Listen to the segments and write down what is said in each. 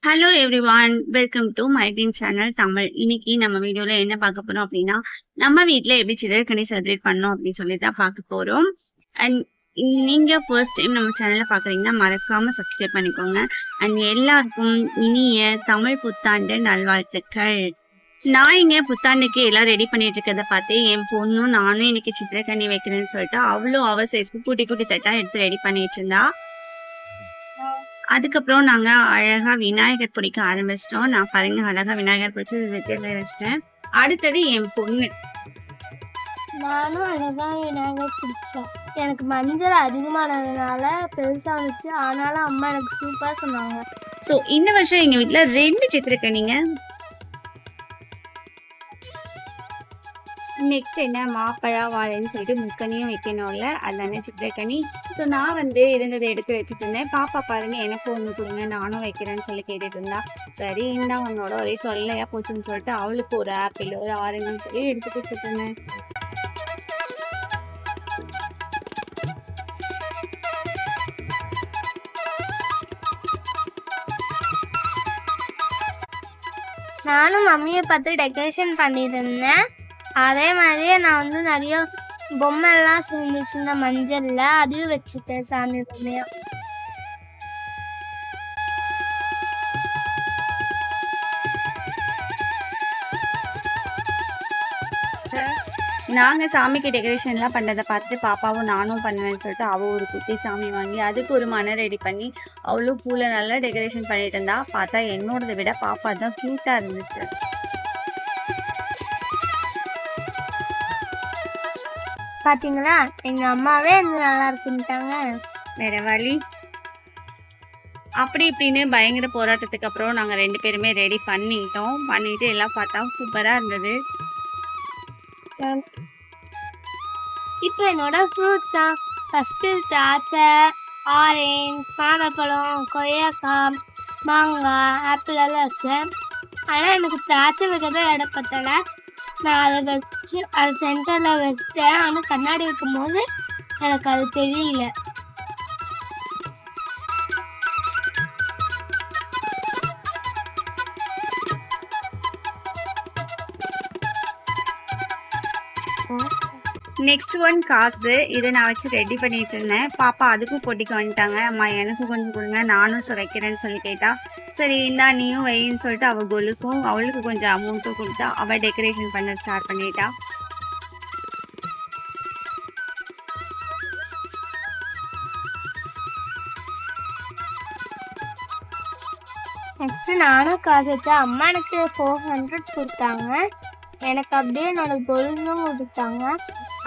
Hello everyone, welcome to my dream channel Tamil. இன்னைக்கு நம்ம வீடியோல என்ன பார்க்க போறோம் அப்படின்னா, நம்ம வீட்ல எப்படி சிதறக்கனி செலிப்ரேட் பண்ணோம் அப்படின்னு சொல்லி தான் பார்க்க போறோம். அண்ட் நீங்க ஃபர்ஸ்ட் டைம் நம்ம சேனலை பார்க்குறீங்கன்னா மறக்காம சப்ஸ்கிரைப் பண்ணிக்கோங்க. அண்ட் எல்லாருக்கும் இனிய தமிழ் புத்தாண்டு நல்வாழ்த்துக்கள். நான் இங்க புத்தாண்டுக்கு எல்லாம் ரெடி பண்ணிட்டு இருக்கிறத பார்த்து என் பொண்ணும் நானும் இன்னைக்கு சித்திரக்கனி வைக்கிறேன்னு சொல்லிட்டு அவ்வளோ அவர் சைஸ்க்கு குட்டி குட்டி தட்டா எடுத்து ரெடி பண்ணிட்டு இருந்தா. அதுக்கப்புறம் நாங்க அழகா விநாயகர் பிடிக்க ஆரம்பிச்சிட்டோம். நான் பாருங்க அழகா விநாயகர் பிடிச்சி வெற்றியில வச்சிட்டேன். அடுத்தது என் பொண்ணு. நானும் அழகா விநாயகர் பிடிச்சேன். எனக்கு மஞ்சள் அதிகமானதுனால பெருசா வச்சு, ஆனாலும் அம்மா எனக்கு சூப்பரா சொன்னாங்க. ஸோ இந்த வருஷம் எங்க வீட்டுல 2 சித்திரக்கனிங்க. நெக்ஸ்ட் என்ன மாப்பழா வாழைன்னு சொல்லிட்டு முக்கனியும் வைக்கணும்ல, அதுதானே சித்திரக்கனி. ஸோ நான் இருந்ததை எடுத்து வச்சுட்டு இருந்தேன். பாப்பா பாருங்க எனக்கு ஒன்று கொடுங்க நானும் வைக்கிறேன்னு சொல்லி கேட்டுட்டு இருந்தா. சரி இந்தா உன்னோட ஒரே தொல்லையா போச்சுன்னு சொல்லிட்டு அவளுக்கு ஒரு ஆப்பிள் ஒரு ஆரஞ்சுன்னு சொல்லி எடுத்து கொடுத்துட்டு இருந்தேன். நானும் மம்மியை பார்த்து டெக்கரேஷன் பண்ணியிருந்தேன். அதே மாதிரியே நான் நிறைய பொம்மை எல்லாம் சேர்ந்துச்சுன்னா மஞ்சள்ல அதையும் வச்சுட்டேன் சாமி பொம்மையா. நாங்க சாமிக்கு டெக்கரேஷன்லாம் பண்ணதை பார்த்துட்டு பாப்பாவும் நானும் பண்ணுவேன்னு சொல்லிட்டு அவள் ஒரு குட்டி சாமி வாங்கி அதுக்கு ஒரு மனை ரெடி பண்ணி அவளும் பூல நல்லா டெக்கரேஷன் பண்ணிட்டு இருந்தா. பார்த்தா என்னோடதை விட பாப்பா தான் க்யூட்டா இருந்துச்சு. பாத்தீங்களா, எங்க அம்மாவே நல்லா இருக்குன்ட்டாங்க. வேற வழி. அப்படி இப்படின்னு பயங்கர போராட்டத்துக்கு அப்புறம் நாங்க 2 பேருமே ரெடி பண்ணிட்டு எல்லாம் பார்த்தா சூப்பரா இருந்தது. இப்போ என்னோட ஃப்ரூட்ஸ் தான். ஃபஸ்ட்டு திராட்சை, ஆரஞ்சு, மாதுளம்பழம், கொய்யாக்காய், மாங்காய், ஆப்பிள் எல்லாம் வச்சேன். ஆனால் எனக்கு திராட்சை வைக்கிறத இடம் பத்தலை. நான் அதை வச்சு அது சென்டரில் வச்சேன். ஆனால் கண்ணாடி வைக்கும் போது எனக்கு அது தெரியல. நெக்ஸ்ட் ஒன் காசு. இதை நான் வச்சு ரெடி பண்ணிட்டு இருந்தேன். பாப்பா அதுக்கும் போட்டிக்கு வந்துட்டாங்க. அம்மா எனக்கும் கொஞ்சம் கொடுங்க நானும் வைக்கிறேன்னு சொல்லி கேட்டா. சரி இந்தா நீயும் வைன்னு சொல்லிட்டு அவள் கொலுசும் அவளுக்கு கொஞ்சம் அமௌண்ட்டும் கொடுத்தா. அவள் டெக்கரேஷன் பண்ண ஸ்டார்ட் பண்ணிட்டா. நெக்ஸ்ட்டு நானும் காசு வச்சேன். அம்மா எனக்கு 400 கொடுத்தாங்க. எனக்கு அப்படியே என்னோட கொலுசும் கொடுத்தாங்க.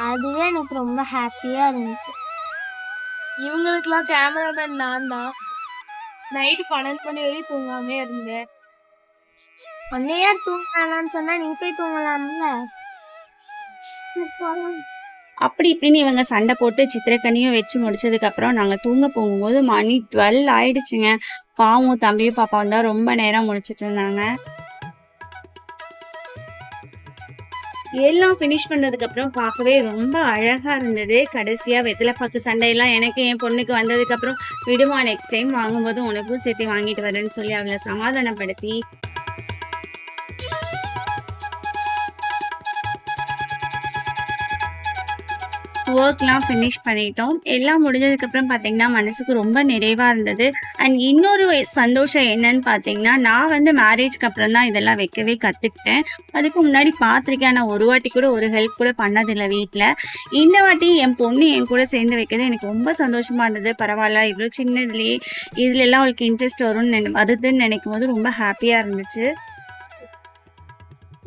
அதுவே எனக்கு ரொம்ப ஹாப்பியாக இருந்துச்சு. இவங்களுக்குலாம் கேமராமேன் நான் தான். நைட்டு 12 மணி வரையும் தூங்காமே இருந்தேன். ஒன்னையா தூங்கலாம்னு சொன்னா நீ போய் தூங்கலாம்ல. அப்படி இப்படின்னு இவங்க சண்டை போட்டு சித்திரக்கனியும் வச்சு முடிச்சதுக்கு அப்புறம் நாங்க தூங்க போகும்போது மணி 12 ஆயிடுச்சுங்க. பாவம் தம்பியும் பாப்பாவும் தான் ரொம்ப நேரம் முடிச்சிட்டு இருந்தாங்க. எல்லாம் ஃபினிஷ் பண்ணதுக்கு அப்புறம் பார்க்கவே ரொம்ப அழகா இருந்தது. கடைசியா வெத்தலை பாக்கு சண்டையெல்லாம் எனக்கு என் பொண்ணுக்கு வந்ததுக்கு அப்புறம் விடுமா நெக்ஸ்ட் டைம் வாங்கும்போது உனக்கும் சேர்த்து வாங்கிட்டு வரேன்னு சொல்லி அவளை சமாதானப்படுத்தி ஒர்க்லாம் ஃபினிஷ் பண்ணிட்டோம். எல்லாம் முடிஞ்சதுக்கு அப்புறம் பார்த்தீங்கன்னா மனசுக்கு ரொம்ப நிறைவா இருந்தது. அண்ட் இன்னொரு சந்தோஷம் என்னன்னு பார்த்தீங்கன்னா, நான் மேரேஜ்க்கு அப்புறம் தான் இதெல்லாம் வைக்கவே கற்றுக்கிட்டேன். அதுக்கு முன்னாடி பார்த்துருக்கேன். நான் ஒரு வாட்டி கூட ஒரு ஹெல்ப் கூட பண்ணதில்லை வீட்டில். இந்த வாட்டி என் பொண்ணு என் கூட சேர்ந்து வைக்கிறது எனக்கு ரொம்ப சந்தோஷமா இருந்தது. பரவாயில்ல இவ்வளோ சின்னதுலேயே இதுலெல்லாம் அவளுக்கு இன்ட்ரெஸ்ட் வருதுன்னு நினைக்கும் போது ரொம்ப ஹாப்பியாக இருந்துச்சு.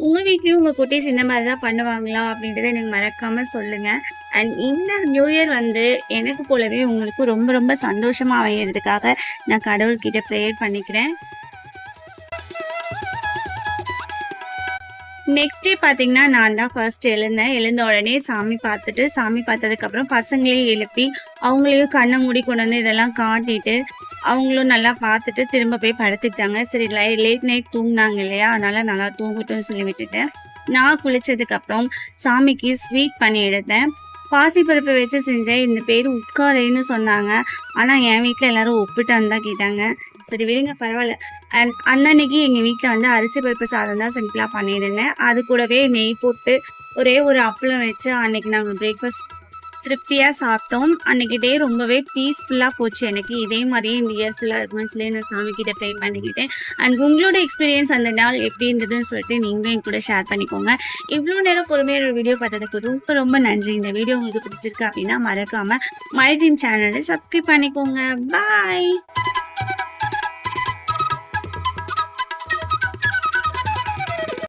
உங்கள் வீட்லேயும் உங்கள் குட்டீஸ் இந்த மாதிரி தான் பண்ணுவாங்களா அப்படின்றத எனக்கு மறக்காமல் சொல்லுங்கள். அண்ட் இந்த நியூ இயர் எனக்கு போலவே உங்களுக்கு ரொம்ப ரொம்ப சந்தோஷமாக அமைகிறதுக்காக நான் கடவுள்கிட்ட ப்ரேயர் பண்ணிக்கிறேன். நெக்ஸ்ட் டே பார்த்தீங்கன்னா நான் தான் ஃபர்ஸ்ட் எழுந்த உடனே சாமி பார்த்ததுக்கப்புறம் பசங்களையும் எழுப்பி அவங்களையும் கண்ணை மூடி கொண்டு வந்து இதெல்லாம் காட்டிட்டு அவங்களும் நல்லா பார்த்துட்டு திரும்ப போய் படுத்துக்கிட்டாங்க. சரி லேட் நைட் தூங்கினாங்க இல்லையா, அதனால நல்லா தூங்கட்டும்னு சொல்லி விட்டுட்டேன். நான் குளிச்சதுக்கப்புறம் சாமிக்கு ஸ்வீட் பண்ணி எடுத்தேன். பாசிப்பருப்பு வச்சு செஞ்சேன். இந்த பேர் உட்காரைன்னு சொன்னாங்க. ஆனால் என் வீட்டில் எல்லாரும் ஒப்பிட்டான்னு தான் கேட்டாங்க. சரி விடுங்க பரவாயில்ல. அண்ட் அன்னன்னைக்கு எங்கள் வீட்டில் வந்து அரிசி பருப்பு சாதம் தான் சிம்பிளாக பண்ணியிருந்தேன். அது கூடவே நெய் போட்டு ஒரே ஒரு அப்பளம் வச்சு அன்னைக்கு நாங்கள் பிரேக்ஃபாஸ்ட் திருப்தியாக சாப்பிட்டோம். அன்னைக்கு டே ரொம்பவே பீஸ்ஃபுல்லாக போச்சு எனக்கு. இதே மாதிரியே இந்த இயர் ஃபுல்லாக இருக்குன்னு சொல்லி நான் சாமிக்கிட்ட ப்ரே பண்ணிக்கிட்டேன். அண்ட் உங்களோட எக்ஸ்பீரியன்ஸ் அந்த நாள் எப்படி இருந்ததுன்னு சொல்லிட்டு நீங்களும் என் கூட ஷேர் பண்ணிக்கோங்க. இவ்வளோ நேரம் பொறுமையாக ஒரு வீடியோ பார்த்ததுக்கு ரொம்ப ரொம்ப நன்றி. இந்த வீடியோ உங்களுக்கு பிடிச்சிருக்கு அப்படின்னா மறக்காமல் மை ட்ரீம் சேனலை சப்ஸ்கிரைப் பண்ணிக்கோங்க. பாய்.